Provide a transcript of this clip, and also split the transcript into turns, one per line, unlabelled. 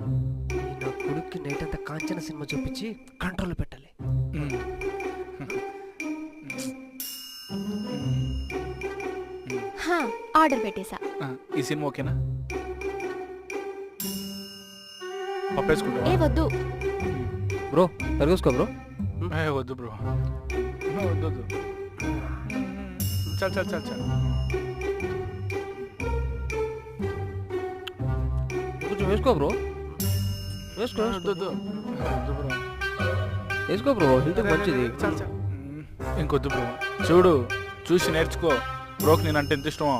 నా కొడుక్కి నైట్ అంతా కాంచన సినిమా చూపించి కంట్రోల్ పెట్టాలి.
ఆర్డర్ పెట్టేశా.
ఈ సినిమా ఓకేనా? పప్పేసుకుంటా.
ఏ వద్దు.
బ్రో తరగేసుకో బ్రో.
వద్దు బ్రో, వద్దు వద్దు. చల్ చల్ చల్ చల్.
కొంచెం వేసుకో బ్రో, వేసుకో
వద్దు వద్దు వద్దు బ్రో,
వేసుకో బ్రో, హెల్త్ మంచిది.
చల్ చల్. ఇంకొద్దు బ్రో, చూడు చూసి నేర్చుకో. బ్రోకి నేనంటే ఎంత ఇష్టమో.